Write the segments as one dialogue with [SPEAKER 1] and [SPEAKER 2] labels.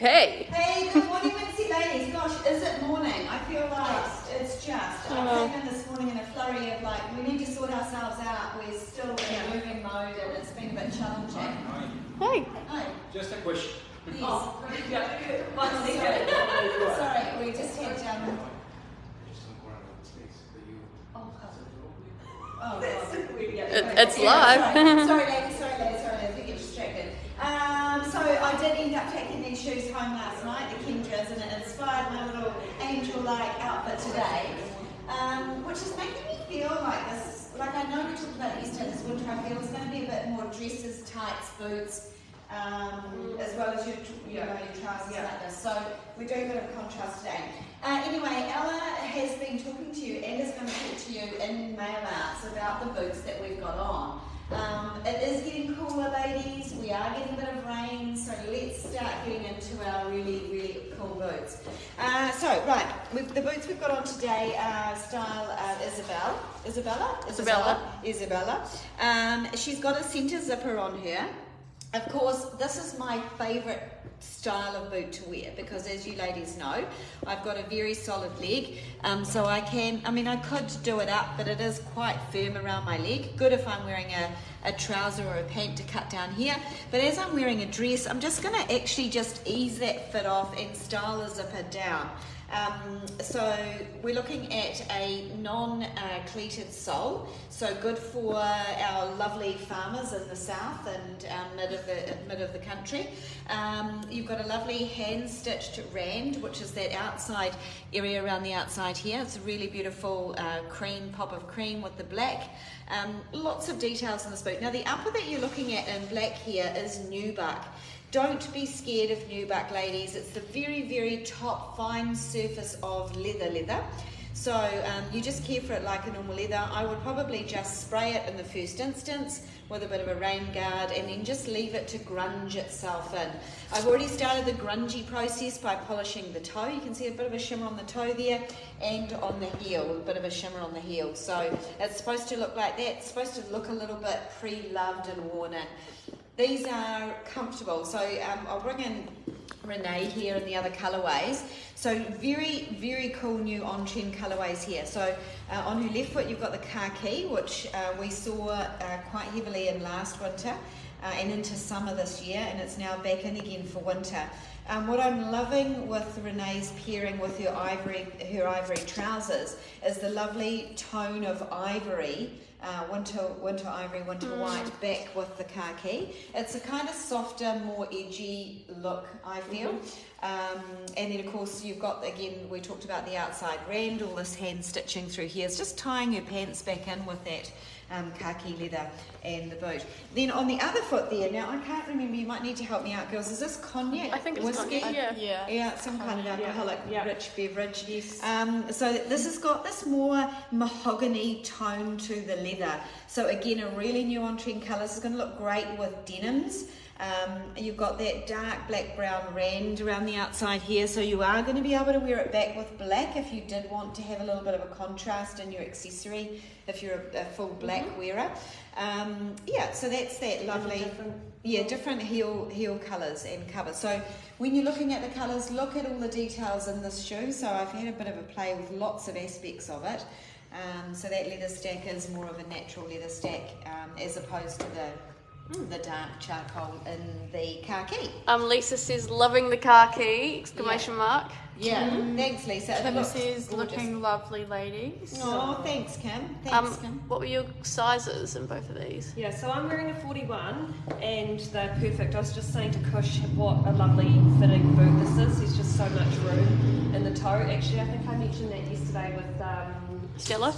[SPEAKER 1] Hey!
[SPEAKER 2] Hey, good morning, Minxie Ladies. Gosh, is it morning? I feel like it's just. I came in this morning in a flurry of like, we need to sort ourselves out. We're still in moving mode and it's been a bit challenging.
[SPEAKER 1] Hey!
[SPEAKER 2] Hi.
[SPEAKER 3] Just a question.
[SPEAKER 2] Yes. Sorry, we just had Oh,
[SPEAKER 1] It's live.
[SPEAKER 2] Sorry, ladies, we get distracted. So I did end up taking these shoes home last night, the Kendra's, and it inspired my little angel-like outfit today, which is making me feel like this, like I know we talked about it yesterday, this winter, I feel it's going to be a bit more dresses, tights, boots, as well as your trousers like this. So we're doing a bit of contrast today. Anyway, Ella has been talking to you and is going to talk to you in mail outs about the boots that we've got on. It is getting cooler, ladies. We are getting a bit of rain, so let's start getting into our really, really cool boots. The boots we've got on today are style Isabella. She's got a centre zipper on her. Of course, this is my favourite style of boot to wear because, as you ladies know, I've got a very solid leg, so I could do it up, but it is quite firm around my leg. Good if I'm wearing a trouser or a pant to cut down here, but as I'm wearing a dress, I'm just going to actually just ease that fit off and style the zipper down. So we're looking at a non-cleated sole, so good for our lovely farmers in the south and mid of the country. You've got a lovely hand-stitched rand, which is that outside area around the outside here. It's a really beautiful pop of cream with the black. Lots of details in this boot. Now the upper that you're looking at in black here is nubuck. Don't be scared of nubuck, ladies. It's the very, very top fine surface of leather. So you just care for it like a normal leather. I would probably just spray it in the first instance with a bit of a rain guard and then just leave it to grunge itself in. I've already started the grungy process by polishing the toe. You can see a bit of a shimmer on the toe there and on the heel, a bit of a shimmer on the heel. So it's supposed to look like that. It's supposed to look a little bit pre-loved and worn in. These are comfortable, so I'll bring in Renee here in the other colourways. So very, very cool new on-trend colourways here. So on her left foot you've got the khaki, which we saw quite heavily in last winter and into summer this year, and it's now back in again for winter. What I'm loving with Renee's pairing with her ivory trousers is the lovely tone of ivory, winter ivory, winter white, back with the khaki. It's a kind of softer, more edgy look, I feel. And then of course you've got, again, we talked about the outside rand, all this hand stitching through here. It's just tying your pants back in with that khaki leather and the boot. Then on the other foot there, now I can't remember, you might need to help me out, girls. Is this cognac?
[SPEAKER 1] I think it's
[SPEAKER 2] whiskey?
[SPEAKER 1] cognac,
[SPEAKER 2] Yeah, some kind of alcoholic rich beverage.
[SPEAKER 1] Yes.
[SPEAKER 2] So this has got this more mahogany tone to the leather. So again, a really new on-trend colour. This is going to look great with denims. You've got that dark black brown rand around the outside here, so you are going to be able to wear it back with black if you did want to have a little bit of a contrast in your accessory, if you're a full black wearer. So that's that lovely, different heel colours and cover. So when you're looking at the colours, look at all the details in this shoe. So I've had a bit of a play with lots of aspects of it. So that leather stack is more of a natural leather stack as opposed to the dark charcoal in the khaki.
[SPEAKER 1] Lisa says, loving the khaki, exclamation mark.
[SPEAKER 2] Yeah, thanks Lisa.
[SPEAKER 1] Kim says, looking lovely, ladies.
[SPEAKER 2] Oh, thanks Kim. Kim.
[SPEAKER 1] What were your sizes in both of these?
[SPEAKER 4] Yeah, so I'm wearing a 41 and they're perfect. I was just saying to Kush what a lovely fitting boot this is. There's just so much room in the toe. Actually, I think I mentioned that yesterday with
[SPEAKER 1] Stella,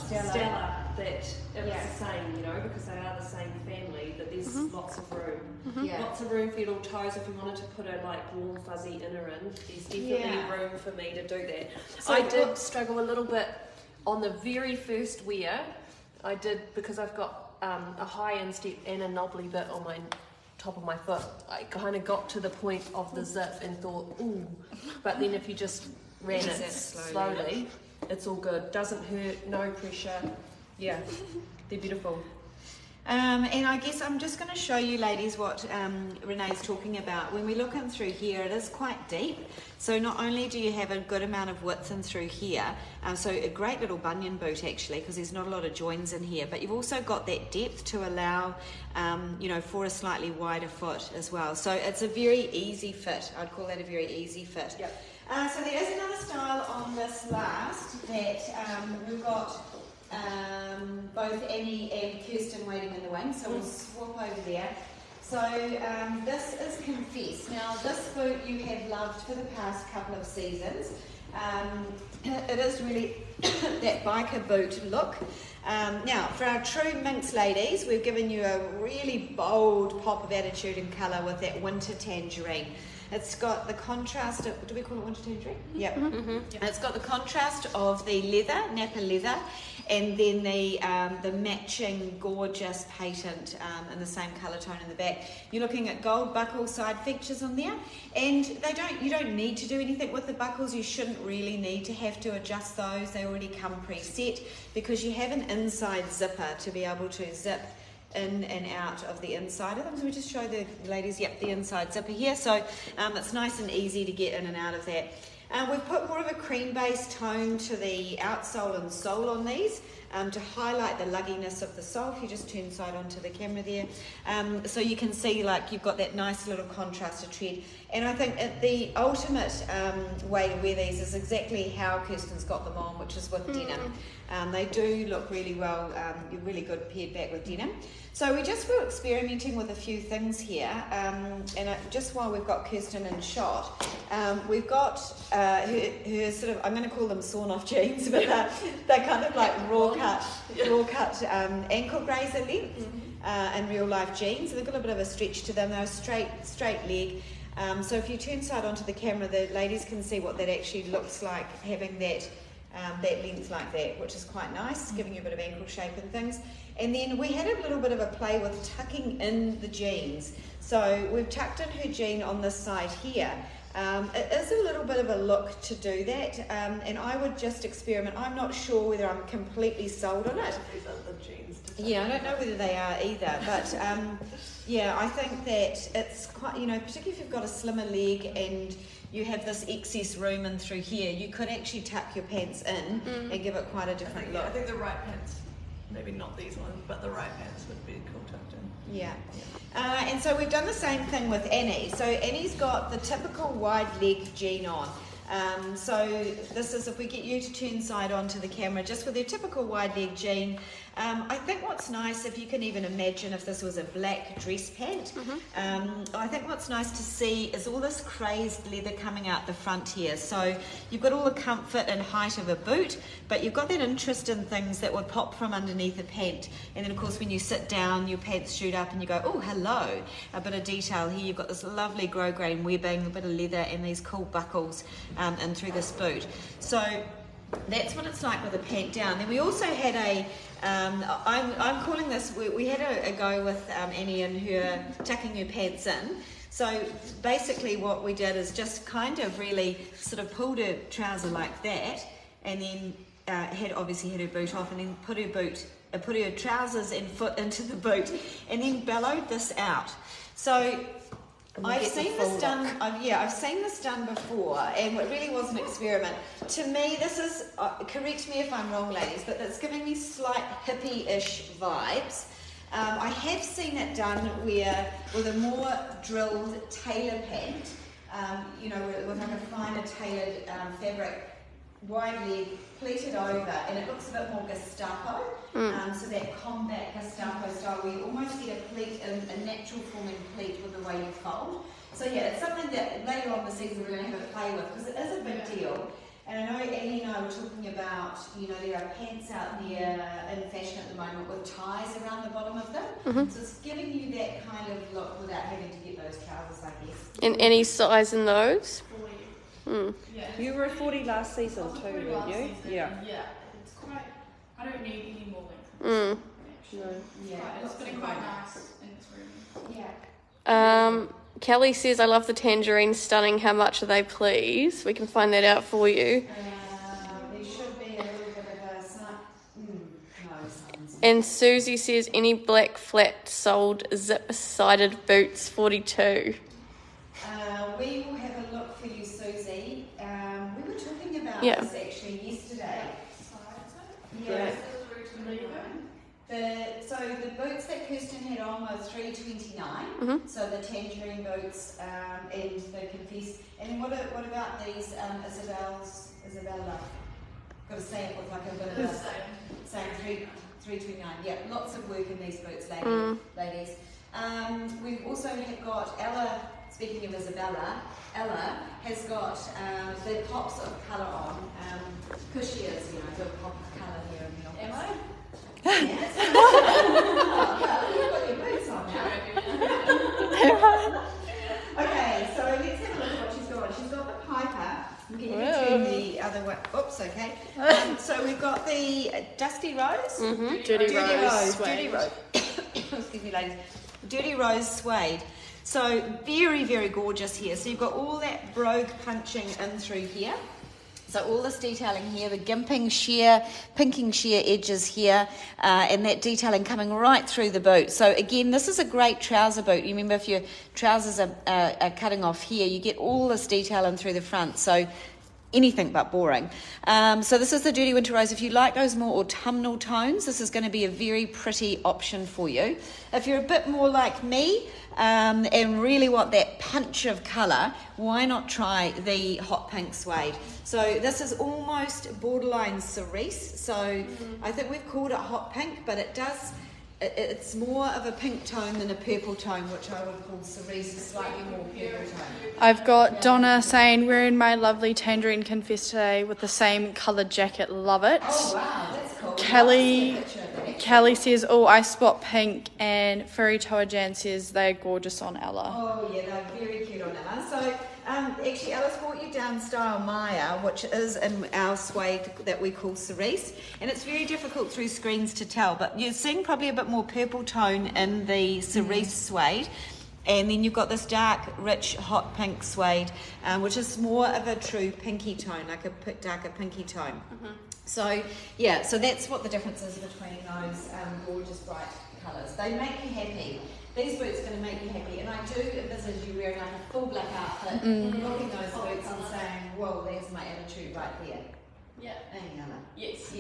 [SPEAKER 4] that it was the same, because they are the same family, that there's lots of room. Lots of room for your little toes. If you wanted to put a warm fuzzy inner in, there's definitely room for me to do that. So I did struggle a little bit on the very first wear. I did, because I've got a high instep and a knobbly bit on my top of my foot. I kind of got to the point of the zip and thought, ooh, but then if you just ran it slowly, it's all good. Doesn't hurt, no pressure. Yeah, they're beautiful.
[SPEAKER 2] And I guess I'm just going to show you ladies what Renee's talking about. When we look in through here, it is quite deep. So not only do you have a good amount of width in through here, so a great little bunion boot actually, because there's not a lot of joins in here, but you've also got that depth to allow, you know, for a slightly wider foot as well. So it's a very easy fit. I'd call that a very easy fit.
[SPEAKER 4] Yep.
[SPEAKER 2] So there is another style on this last that we've got both Annie and Kirsten waiting in the wing, so we'll swap over there. So this is Confess. Now this boot you have loved for the past couple of seasons. It is really that biker boot look. Now for our true Minx ladies, we've given you a really bold pop of attitude and colour with that winter tangerine. It's got the contrast of, do we call it winter tangerine? Yep. It's got the contrast of the leather, Napa leather, and then the matching gorgeous patent in the same colour tone in the back. You're looking at gold buckle side features on there, and you don't need to do anything with the buckles. You shouldn't really need to have to adjust those. They already come preset because you have an inside zipper to be able to zip in and out of the inside of them. So we just show the ladies, yep, the inside zipper here. So it's nice and easy to get in and out of that. We've put more of a cream-based tone to the outsole and sole on these to highlight the lugginess of the sole. If you just turn side onto the camera there, so you can see like you've got that nice little contrasted tread. And I think the ultimate way to wear these is exactly how Kirsten's got them on, which is with denim. They do look really well, really good paired back with denim. So we just were experimenting with a few things here, and just while we've got Kirsten in shot, we've got her sort of, I'm going to call them sawn off jeans, but they're kind of like raw cut ankle grazer length and real life jeans. So they've got a bit of a stretch to them. They're straight leg. So if you turn side onto the camera, the ladies can see what that actually looks like, having that length like that, which is quite nice, giving you a bit of ankle shape and things. And then we had a little bit of a play with tucking in the jeans. So we've tucked in her jean on this side here. It is a little bit of a look to do that, and I would just experiment. I'm not sure whether I'm completely sold on it. Yeah, I don't know whether they are either, but yeah, I think that it's quite, you know, particularly if you've got a slimmer leg and you have this excess room in through here, you could actually tuck your pants in and give it quite a different look.
[SPEAKER 3] I think the right pants, maybe not these ones, but the right pants would be cool tucked in.
[SPEAKER 2] Yeah. And so we've done the same thing with Annie. So Annie's got the typical wide leg jean on. So this is, if we get you to turn side onto the camera, just with your typical wide leg jean. I think what's nice, if you can even imagine if this was a black dress pant, I think what's nice to see is all this crazed leather coming out the front here. So you've got all the comfort and height of a boot, but you've got that interest in things that would pop from underneath a pant. And then of course when you sit down, your pants shoot up and you go, oh hello, a bit of detail here. You've got this lovely grosgrain webbing, a bit of leather and these cool buckles in through this boot. So that's what it's like with a pant down. Then we also had a, I'm calling this, we had a go with Annie and her tucking her pants in. So basically what we did is just kind of really sort of pulled her trouser like that, and then obviously had her boot off, and then put her trousers and foot into the boot, and then bellowed this out. So I've seen this done. I've seen this done before, and it really was an experiment. To me, this is correct me if I'm wrong, ladies, but it's giving me slight hippie-ish vibes. I have seen it done where with a more drilled tailor pant, you know, with like a finer tailored fabric, wide leg, pleated over, and it looks a bit more Gestapo. So that combat Gestapo style where you almost get a pleat, a natural forming pleat with the way you fold. So yeah, it's something that later on in the season we're going to have a play with, because it is a big deal. And I know Annie and I were talking about, you know, there are pants out there in fashion at the moment with ties around the bottom of them. So it's giving you that kind of look without having to get those trousers, I guess.
[SPEAKER 1] In any size in those?
[SPEAKER 4] Yeah. You were a 40 last season too, weren't you? Yeah.
[SPEAKER 3] Yeah, it's quite, I don't need any more length.
[SPEAKER 4] No.
[SPEAKER 2] Yeah,
[SPEAKER 3] It's been quite nice in this room.
[SPEAKER 2] Yeah.
[SPEAKER 1] Kelly says, I love the tangerines, stunning. How much are they, please? We can find that out for you.
[SPEAKER 2] There should be a little bit of a
[SPEAKER 1] And Susie says, any black flat soled zip-sided boots, 42.
[SPEAKER 2] We will have a look for you, Susie. We were talking about
[SPEAKER 1] Yeah.
[SPEAKER 2] this actually yesterday.
[SPEAKER 4] Yeah.
[SPEAKER 2] So the boots that Kirsten had on were $3.29. So the tangerine boots and the confess. And then what about these Isabella? Got to say it with like a bit of a same $3.29. Yeah, lots of work in these boots, ladies. We've also have got Ella. Speaking of Isabella, Ella has got the pops of colour on. Because she is, good pop of colour here in the office. Am I? Yes. You've got your boots on now. Okay, so let's have a look at what she's got. She's got the Piper. I'm getting you to turn the other way. Oops, okay. So we've got the Dusty Rose.
[SPEAKER 1] Dirty Rose.
[SPEAKER 2] Dirty Rose. Excuse me, ladies. Dirty Rose suede. So very, very gorgeous here. So you've got all that brogue punching in through here. So all this detailing here, the gimping sheer, pinking sheer edges here, and that detailing coming right through the boot. So again, this is a great trouser boot. You remember if your trousers are cutting off here, you get all this detailing through the front. So anything but boring. So this is the Dirty Winter Rose. If you like those more autumnal tones, this is going to be a very pretty option for you. If you're a bit more like me and really want that punch of colour, why not try the hot pink suede? So this is almost borderline cerise. So I think we've called it hot pink, but it's more of a pink tone than a purple tone, which I would call cerise, slightly more purple tone.
[SPEAKER 5] I've got Donna saying, wearing my lovely tangerine confess today with the same coloured jacket. Love it.
[SPEAKER 2] Oh, wow, that's cool.
[SPEAKER 5] Kelly says, oh, I spot pink. And Furry Toa Jan says, they're gorgeous on Ella.
[SPEAKER 2] Oh, yeah, they're very cute on Ella. So, actually, Ella's brought you down style Maya, which is in our suede that we call cerise. And it's very difficult through screens to tell, but you're seeing probably a bit more purple tone in the cerise suede. And then you've got this dark, rich, hot pink suede, which is more of a true pinky tone, like a darker pinky tone. So, yeah, so that's what the difference is between those gorgeous, bright colours. They make you happy. These boots are going to make you happy, and I do envisage you wearing like a full black outfit, looking those boots and saying, whoa, there's my attitude right there.
[SPEAKER 4] Yeah.
[SPEAKER 2] Ain't Ella?
[SPEAKER 4] Yes.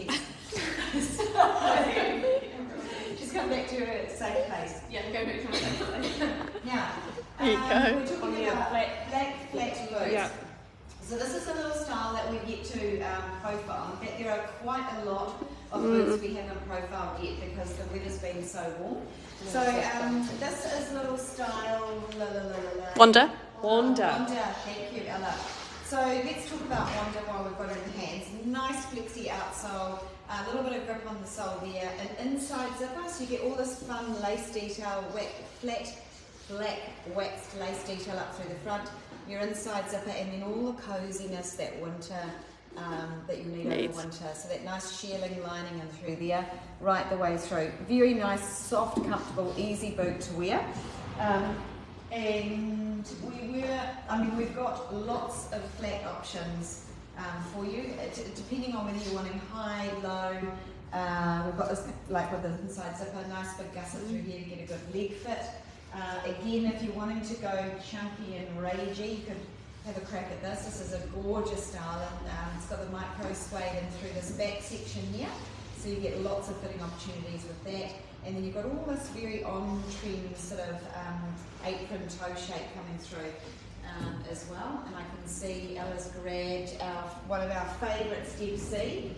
[SPEAKER 2] She's come back to her safe place.
[SPEAKER 4] Yeah, go back to my safe place.
[SPEAKER 2] Now,
[SPEAKER 1] There you go.
[SPEAKER 2] we're talking about black flat boots.
[SPEAKER 5] Yeah.
[SPEAKER 2] So this is a little style that we've yet to profile. In fact, there are quite a lot of boots we haven't profiled yet because the weather's been so warm. So this is a little style.
[SPEAKER 1] Wanda.
[SPEAKER 2] Wanda. Thank you, Ella. So let's talk about Wanda while we've got it in hands. Nice flexy outsole, a little bit of grip on the sole there, an inside zipper, so you get all this fun lace detail, flat black waxed lace detail up through the front, your inside zipper, and then all the coziness that winter that you need over winter. So that nice shearling lining in through there, right the way through. Very nice, soft, comfortable, easy boot to wear. And we've got lots of flat options for you, depending on whether you're wanting high, low. We've got this, like with the inside zipper, nice big gusset through here to get a good leg fit. Again, if you're wanting to go chunky and ragey, you could have a crack at this. This is a gorgeous style, and it's got the micro suede in through this back section here, so you get lots of fitting opportunities with that. And then you've got all this very on-trend sort of apron toe shape coming through as well. And I can see Ella's grabbed one of our favourite Step C.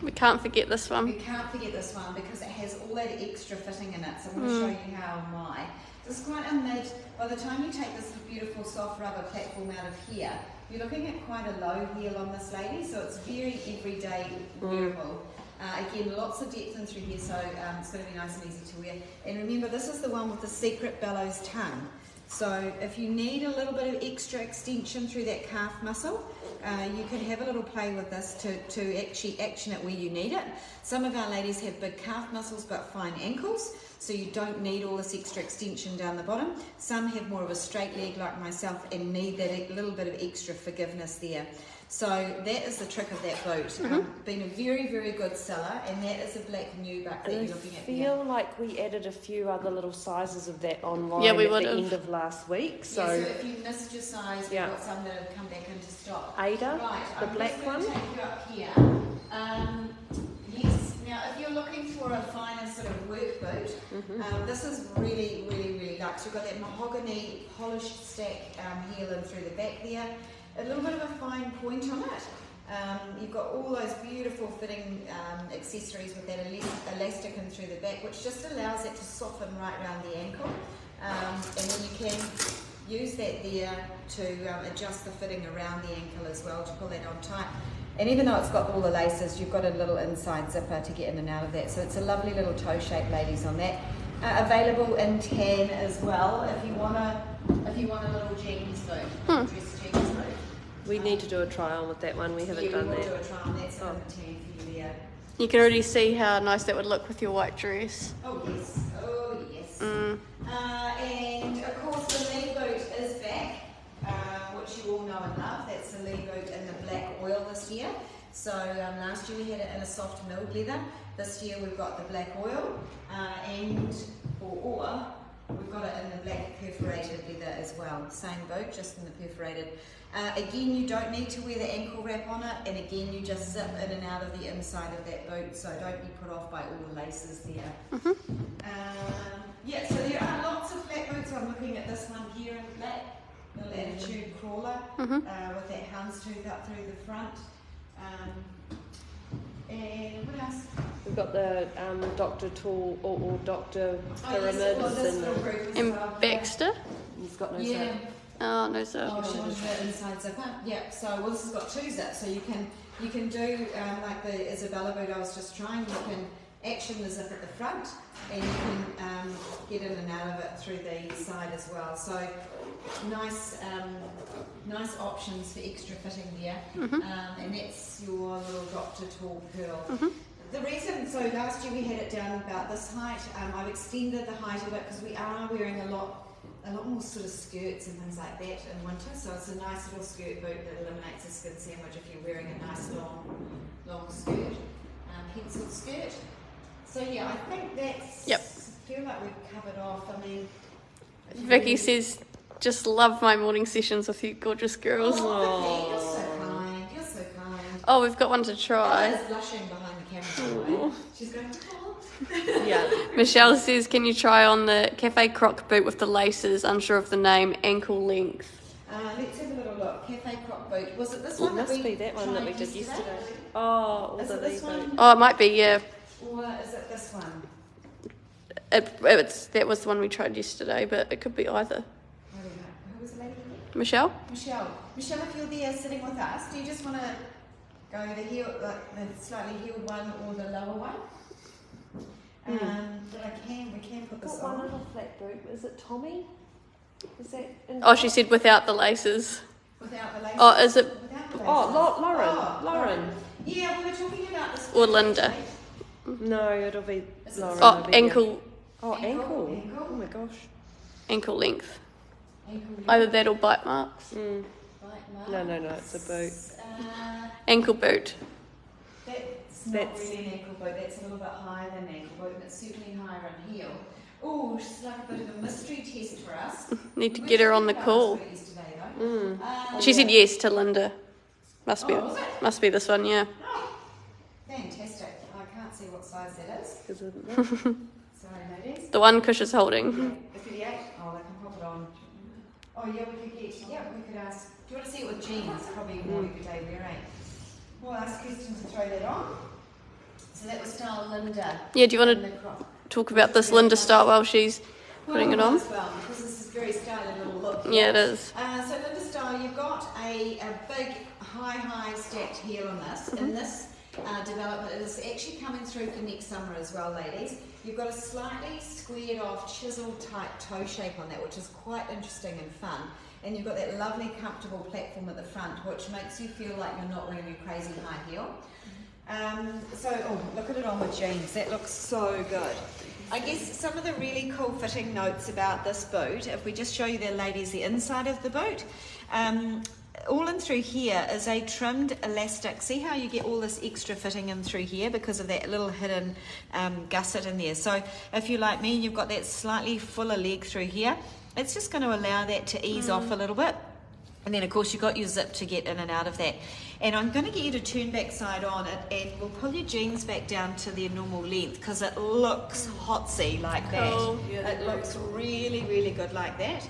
[SPEAKER 1] We can't forget this one.
[SPEAKER 2] We can't forget this one because it has all that extra fitting in it. So I'm going to show you how and why. This is quite a mid. By the time you take this beautiful soft rubber platform out of here, you're looking at quite a low heel on this lady. So it's very everyday wearable. Again, lots of depth in through here, so it's going to be nice and easy to wear. And remember, this is the one with the secret bellows tongue. So if you need a little bit of extra extension through that calf muscle, you can have a little play with this to actually action it where you need it. Some of our ladies have big calf muscles but fine ankles, so you don't need all this extra extension down the bottom. Some have more of a straight leg like myself and need that little bit of extra forgiveness there. So that is the trick of that boot. Been a very, very good seller, and that is a black nubuck that you're looking at
[SPEAKER 4] I feel like we added a few other little sizes of that online
[SPEAKER 1] Yeah, we
[SPEAKER 4] at
[SPEAKER 1] would
[SPEAKER 4] the
[SPEAKER 1] have.
[SPEAKER 4] end of last week. So,
[SPEAKER 2] so if you missed your size, we've got some that have come back into stock.
[SPEAKER 4] Ada,
[SPEAKER 2] Right,
[SPEAKER 4] the
[SPEAKER 2] I'm
[SPEAKER 4] black
[SPEAKER 2] just
[SPEAKER 4] one.
[SPEAKER 2] going to take you up here. Yes, now if you're looking for a finer sort of work boot, this is really, really, really luxe. You've got that mahogany polished stack heel in through the back there. A little bit of a fine point on it. You've got all those beautiful fitting accessories with that elastic in through the back, which just allows it to soften right around the ankle. And then you can use that there to adjust the fitting around the ankle as well, to pull that on tight. And even though it's got all the laces, you've got a little inside zipper to get in and out of that. So it's a lovely little toe shape, ladies, on that. Available in tan as well if you want a little jeans boot, dress jeans boot.
[SPEAKER 4] We need to do a try on with that one. We haven't done
[SPEAKER 2] we will
[SPEAKER 4] that.
[SPEAKER 2] do a try on that. So the tan for you there.
[SPEAKER 1] You can already see how nice that would look with your white dress.
[SPEAKER 2] Oh yes, oh yes. And of course the lead boot is back, which you all know and love. That's the lead boot in the black oil this year. So last year we had it in a soft milled leather. This year we've got the black oil, or we've got it in the black perforated leather as well. Same boot, just in the perforated. Again, you don't need to wear the ankle wrap on it, and again, you just zip in and out of the inside of that boot, so don't be put off by all the laces there. Yeah, so there are lots of flat boots. I'm looking at this one here in black, little attitude crawler with that houndstooth up through the front. And what else?
[SPEAKER 4] We've got the Dr. Tool or Dr. Pyramids
[SPEAKER 1] And Baxter?
[SPEAKER 4] He's got no
[SPEAKER 2] Yeah.
[SPEAKER 4] zip.
[SPEAKER 1] Oh, no, sir.
[SPEAKER 2] Oh, she wants the inside zipper. Yeah. So well, this has got two zips, so you can do like the Isabella boot I was just trying. You can action the zip at the front, and you can get in and out of it through the side as well. So nice options for extra fitting there. And that's your little Dr. Tall Pearl. The reason, so last year we had it down about this height. I've extended the height of it because we are wearing a lot more sort of skirts and things like that in winter. So it's a nice little skirt boot that eliminates a skin sandwich if you're wearing a nice long skirt, pencil skirt. So yeah, I think that's.
[SPEAKER 1] Yep.
[SPEAKER 2] I feel like we've covered off. I mean,
[SPEAKER 1] Vicky says, just love my morning sessions with you gorgeous girls.
[SPEAKER 2] Vicky, you're so kind. You're so kind.
[SPEAKER 1] Oh, we've got one to
[SPEAKER 2] Ella
[SPEAKER 1] try.
[SPEAKER 2] is blushing behind the camera, by the way. She's going, oh.
[SPEAKER 4] Yeah.
[SPEAKER 1] Michelle says, can you try on the Cafe Croc boot with the laces, unsure of the name, ankle length?
[SPEAKER 2] Let's have a little look. Cafe Croc boot. Was it this
[SPEAKER 4] It
[SPEAKER 2] one that
[SPEAKER 4] must
[SPEAKER 2] we
[SPEAKER 4] be that one that we
[SPEAKER 2] tried
[SPEAKER 4] did yesterday. Oh, all
[SPEAKER 2] Is
[SPEAKER 4] the
[SPEAKER 2] it this
[SPEAKER 4] Lee
[SPEAKER 2] one?
[SPEAKER 4] boot.
[SPEAKER 1] Oh, it might be, yeah.
[SPEAKER 2] Or is it this one?
[SPEAKER 1] That was the one we tried yesterday, but it could be either.
[SPEAKER 2] I don't know. Who was the lady again?
[SPEAKER 1] Michelle?
[SPEAKER 2] Michelle, if you're there sitting with us, do you just want to go the the slightly heeled one or the lower one? But we can put this
[SPEAKER 4] Got one
[SPEAKER 2] on.
[SPEAKER 4] little flat boot. Is it Tommy? Is that?
[SPEAKER 1] Oh, she said without the laces.
[SPEAKER 2] Without the laces.
[SPEAKER 1] Oh, is it?
[SPEAKER 2] Without the laces.
[SPEAKER 4] Oh, Lauren.
[SPEAKER 2] Yeah, we were talking about this.
[SPEAKER 1] Or Linda.
[SPEAKER 4] No, it'll be
[SPEAKER 2] Is it
[SPEAKER 4] Lauren.
[SPEAKER 1] Oh,
[SPEAKER 4] over here.
[SPEAKER 1] ankle
[SPEAKER 4] Oh, ankle.
[SPEAKER 2] Ankle.
[SPEAKER 4] Oh my gosh.
[SPEAKER 1] ankle length.
[SPEAKER 2] Ankle
[SPEAKER 1] Either that or bite marks.
[SPEAKER 4] Mm.
[SPEAKER 2] right,
[SPEAKER 4] No, it's a boot.
[SPEAKER 1] Ankle boot.
[SPEAKER 2] That's not really an ankle boot. That's a little bit higher than an ankle boot, and it's certainly higher in heel. Oh, she's like a bit of a mystery test for us.
[SPEAKER 1] Need to get her on the call. She said yes to Linda. Must be.
[SPEAKER 2] was it?
[SPEAKER 1] Must be this one, yeah.
[SPEAKER 2] Oh, fantastic. I can't see what size that is.
[SPEAKER 4] Isn't it?
[SPEAKER 2] Sorry, ladies.
[SPEAKER 1] The one Kush is holding.
[SPEAKER 2] The 38? Oh, they can pop it on. Oh, yeah, we could ask. Do you want to see it with jeans? Probably more everyday wearing. We'll ask Kirsten to throw that on. So that was style Linda.
[SPEAKER 1] Yeah, do you want
[SPEAKER 2] in
[SPEAKER 1] to
[SPEAKER 2] the crop.
[SPEAKER 1] talk about this Linda style while she's putting it on?
[SPEAKER 2] As well, because this is very stylish little look.
[SPEAKER 1] Yeah, it is.
[SPEAKER 2] So Linda style, you've got a big, high stacked heel on this. In this development, it is actually coming through for next summer as well, ladies. You've got a slightly squared off, chiseled type toe shape on that, which is quite interesting and fun. And you've got that lovely, comfortable platform at the front, which makes you feel like you're not wearing a crazy high heel. Look at it on with jeans. That looks so good. I guess some of the really cool fitting notes about this boot, if we just show you there, ladies, the inside of the boot, all in through here is a trimmed elastic. See how you get all this extra fitting in through here because of that little hidden gusset in there. So if you're like me and you've got that slightly fuller leg through here, it's just going to allow that to ease off a little bit. And then, of course, you've got your zip to get in and out of that. And I'm going to get you to turn back side on it, and we'll pull your jeans back down to their normal length because it looks hotsy like
[SPEAKER 1] Cool.
[SPEAKER 2] that. Yeah, it looks really, really good like that.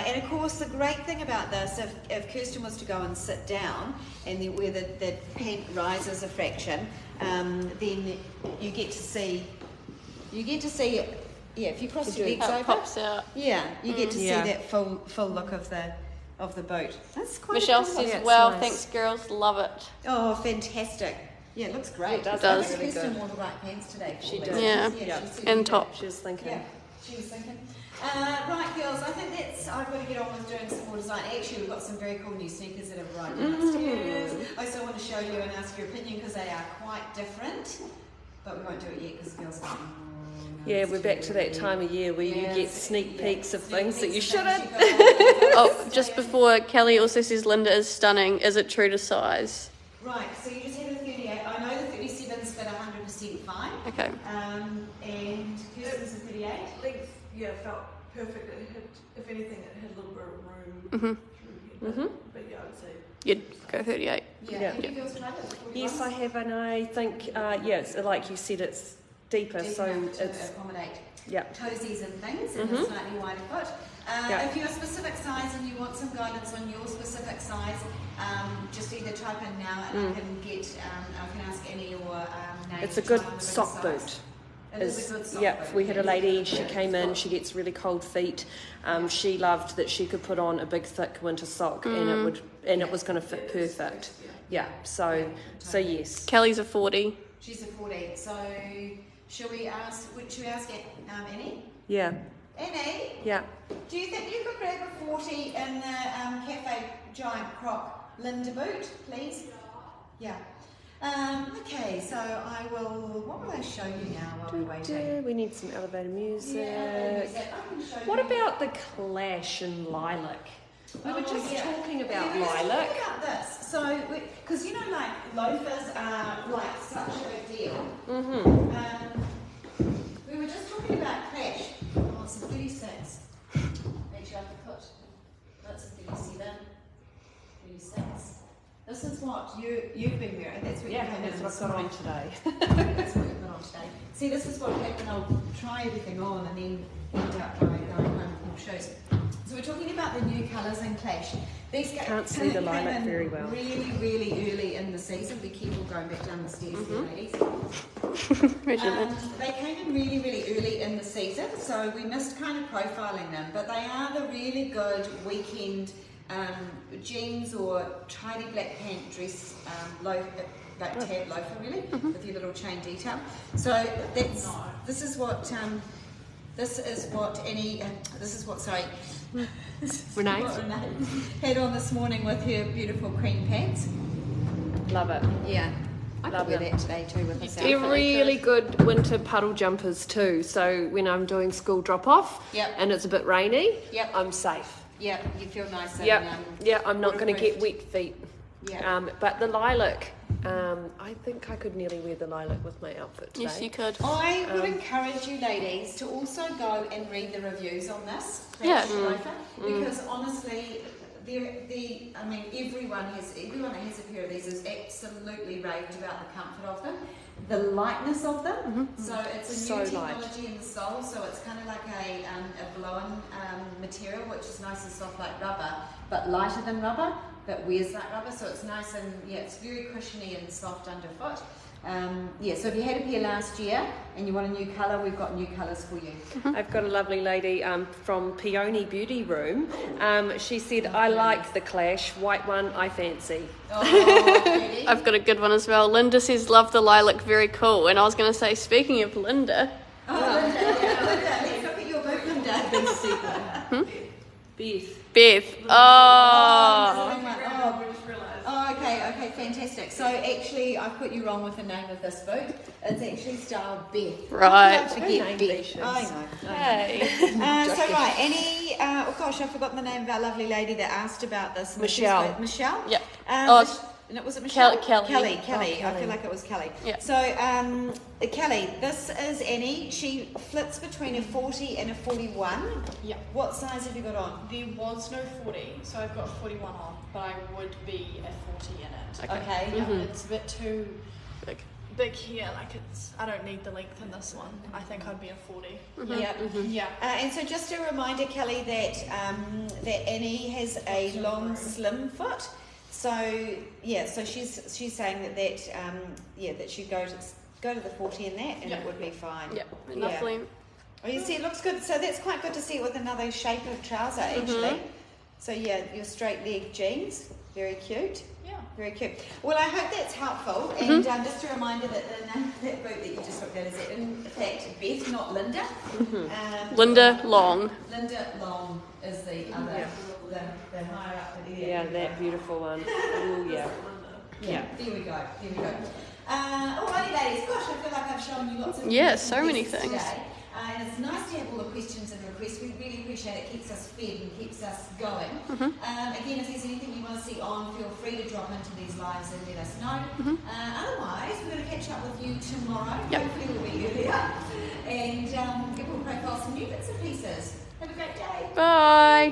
[SPEAKER 2] And, of course, the great thing about this, if Kirsten was to go and sit down and then where the pant rises a fraction, then you get to see, yeah, if you cross your legs
[SPEAKER 1] How it
[SPEAKER 2] over,
[SPEAKER 1] pops out.
[SPEAKER 2] yeah, you get to see that full look of the boat. That's quite
[SPEAKER 1] Michelle
[SPEAKER 2] a cool
[SPEAKER 1] says,
[SPEAKER 2] look.
[SPEAKER 1] "Wow,
[SPEAKER 4] nice.
[SPEAKER 1] thanks, girls, love it."
[SPEAKER 2] Oh, fantastic. Yeah, it looks great.
[SPEAKER 4] It does
[SPEAKER 2] I
[SPEAKER 1] look
[SPEAKER 2] think
[SPEAKER 4] really
[SPEAKER 2] Kirsten
[SPEAKER 4] good.
[SPEAKER 2] wore the right pants today. for
[SPEAKER 4] She
[SPEAKER 2] all
[SPEAKER 4] did.
[SPEAKER 2] this.
[SPEAKER 1] Yeah.
[SPEAKER 2] she
[SPEAKER 4] Yeah.
[SPEAKER 2] certainly
[SPEAKER 1] And
[SPEAKER 2] did.
[SPEAKER 1] top.
[SPEAKER 4] She was thinking.
[SPEAKER 2] Yeah, she was thinking. Right, girls, I think I've got to get on with doing some more design. Actually, we've got some very cool new sneakers that have arrived downstairs. I still want to show you and ask your opinion because they are quite different. But we won't do it yet because girls are
[SPEAKER 4] Yeah, we're back to that time of year where you get sneak peeks of things that you shouldn't.
[SPEAKER 1] Oh, just before, Kelly also says Linda is stunning. Is it true to size?
[SPEAKER 2] Right, so you just had a 38. I know the 37's fit 100% fine.
[SPEAKER 1] Okay.
[SPEAKER 2] And Kirsten's a 38.
[SPEAKER 3] Length, yeah, felt perfect. It had, if anything, it had a little bit of room through here. But yeah, I would say.
[SPEAKER 1] You'd go 38.
[SPEAKER 2] Yeah. Have you girls tried it?
[SPEAKER 4] Yes, I have, and I think, yes, like you said, it's deeper,
[SPEAKER 2] Deep
[SPEAKER 4] so
[SPEAKER 2] enough to
[SPEAKER 4] it's,
[SPEAKER 2] accommodate
[SPEAKER 4] yeah.
[SPEAKER 2] toesies and things and a slightly wider foot.
[SPEAKER 4] Yeah.
[SPEAKER 2] If you're a specific size and you want some guidance on your specific size, just either type in now and I can get, I can ask Annie or Nate.
[SPEAKER 4] It's a
[SPEAKER 2] to
[SPEAKER 4] good
[SPEAKER 2] try on the
[SPEAKER 4] sock
[SPEAKER 2] size.
[SPEAKER 4] boot.
[SPEAKER 2] It is a good sock
[SPEAKER 4] Yeah,
[SPEAKER 2] boot.
[SPEAKER 4] we had a lady, she came in, she gets really cold feet. She loved that she could put on a big thick winter sock and it was going to fit perfect. Yeah, so yes.
[SPEAKER 1] Kelly's a 40.
[SPEAKER 2] She's a 40. So should we ask Annie?
[SPEAKER 4] Yeah,
[SPEAKER 2] Annie,
[SPEAKER 4] yeah.
[SPEAKER 2] do you think you could grab a 40 in the Cafe Giant Croc Linda boot, please? Yeah. Okay, so I will. What will I show you now while we're waiting?
[SPEAKER 4] We need some elevator music.
[SPEAKER 2] Yeah, I can show
[SPEAKER 4] What
[SPEAKER 2] you.
[SPEAKER 4] about the Clash and Lilac? We were just talking about lilac.
[SPEAKER 2] Think about this. So, because you know, like loafers are like such a big deal. We were just talking about Clash. Oh, it's a 36. Actually, I could put. That's a 37. 36. This is what you've been wearing. That's what
[SPEAKER 4] Yeah,
[SPEAKER 2] you came
[SPEAKER 4] that's
[SPEAKER 2] in
[SPEAKER 4] what
[SPEAKER 2] this
[SPEAKER 4] I've got on
[SPEAKER 2] morning.
[SPEAKER 4] today.
[SPEAKER 2] That's what you've got on today. See, this is what happened. I'll try everything on and then end up going home with more shows. So we're talking about the new colours in Clash. These
[SPEAKER 4] Can't see the
[SPEAKER 2] came
[SPEAKER 4] lilac
[SPEAKER 2] in
[SPEAKER 4] very well.
[SPEAKER 2] Really, really early in the season. Be careful going back down the stairs here, ladies. They came in really, really early in the season, so we missed kind of profiling them. But they are the really good weekend jeans or tidy black pant dress, like tab loafer really, with your little chain detail. So this is what
[SPEAKER 4] Renee?
[SPEAKER 2] what Renee had on this morning with her beautiful cream pants.
[SPEAKER 4] Love it.
[SPEAKER 2] Yeah, I
[SPEAKER 4] Love
[SPEAKER 2] could wear
[SPEAKER 4] them.
[SPEAKER 2] that today too with this
[SPEAKER 4] They're
[SPEAKER 2] outfit.
[SPEAKER 4] really good winter puddle jumpers too. So when I'm doing school drop off
[SPEAKER 2] Yep.
[SPEAKER 4] and it's a bit rainy,
[SPEAKER 2] Yep.
[SPEAKER 4] I'm safe.
[SPEAKER 2] Yeah, you feel nice and
[SPEAKER 4] Yeah, I'm not going to get wet feet.
[SPEAKER 2] Yeah.
[SPEAKER 4] But the lilac, I think I could nearly wear the lilac with my outfit today.
[SPEAKER 1] Yes, you could.
[SPEAKER 2] I would encourage you ladies to also go and read the reviews on this
[SPEAKER 1] Yeah.
[SPEAKER 2] loafer, because honestly, everyone that has a pair of these is absolutely raved about the comfort of them, the lightness of them. So it's a
[SPEAKER 4] So
[SPEAKER 2] new
[SPEAKER 4] light.
[SPEAKER 2] technology in the sole, so it's kind of like a blown material, which is nice and soft like rubber, but lighter than rubber, that wears like rubber, so it's nice and it's very cushiony and soft underfoot. So if you had a pair last year and you want a new colour, we've got new colours for you.
[SPEAKER 4] I've got a lovely lady from Peony Beauty Room. She said, I like the Clash, white one I fancy.
[SPEAKER 2] Oh, really?
[SPEAKER 1] I've got a good one as well. Linda says, love the lilac, very cool. And I was going to say, speaking of Linda,
[SPEAKER 2] Linda, let's look at your boot, Linda.
[SPEAKER 4] Beth.
[SPEAKER 1] Beth. Oh,
[SPEAKER 2] Oh, Oh, okay, fantastic. So actually, I put you wrong with the name of this boot. It's actually styled Beth.
[SPEAKER 1] Right.
[SPEAKER 2] Don't forget Beth. I know.
[SPEAKER 1] Hey.
[SPEAKER 2] So right, any, oh gosh, I've forgotten the name of our lovely lady that asked about this.
[SPEAKER 4] Michelle.
[SPEAKER 2] Michelle?
[SPEAKER 1] Yep.
[SPEAKER 2] Was it Michelle?
[SPEAKER 1] Kelly.
[SPEAKER 2] Kelly.
[SPEAKER 4] Kelly.
[SPEAKER 2] I feel like it was Kelly.
[SPEAKER 1] Yeah.
[SPEAKER 2] So, Kelly, this is Annie. She flits between a 40 and a 41.
[SPEAKER 5] Yeah.
[SPEAKER 2] What size have you got on?
[SPEAKER 5] There was no 40, so I've got 41 on, but I would be a 40 in it.
[SPEAKER 2] Okay.
[SPEAKER 5] Yeah, it's a bit too
[SPEAKER 1] Big.
[SPEAKER 5] big here, like I don't need the length in this one. I think I'd be a 40.
[SPEAKER 2] Yeah.
[SPEAKER 5] Yeah.
[SPEAKER 2] And so just a reminder, Kelly, that that Annie has a long, slim foot. So yeah, so she's saying that she'd go to the 40 in that, and it would be fine.
[SPEAKER 1] Yep. Enough length.
[SPEAKER 2] Oh, you see, it looks good. So that's quite good to see it with another shape of trouser, actually. So yeah, your straight leg jeans, very cute.
[SPEAKER 5] Yeah.
[SPEAKER 2] Very cute. Well, I hope that's helpful. And just a reminder that the name of that boot that you just looked at is in fact Beth, not Linda.
[SPEAKER 1] Linda Long.
[SPEAKER 2] Linda Long is the other, the higher up.
[SPEAKER 4] Yeah, that beautiful one. Oh yeah.
[SPEAKER 2] Yeah. There we go. Alrighty, ladies. Gosh, I feel like I've shown you lots of
[SPEAKER 1] So many
[SPEAKER 2] questions
[SPEAKER 1] things.
[SPEAKER 2] today. And it's nice to have all the questions and requests. We really appreciate it. It keeps us fed and keeps us going. Again, if there's anything you want to see on, feel free to drop into these lives and let us know. Otherwise, we're going to catch up with you tomorrow.
[SPEAKER 1] Yep.
[SPEAKER 2] Hopefully we'll be earlier. And we'll profile some new bits and pieces. Have a great day.
[SPEAKER 1] Bye.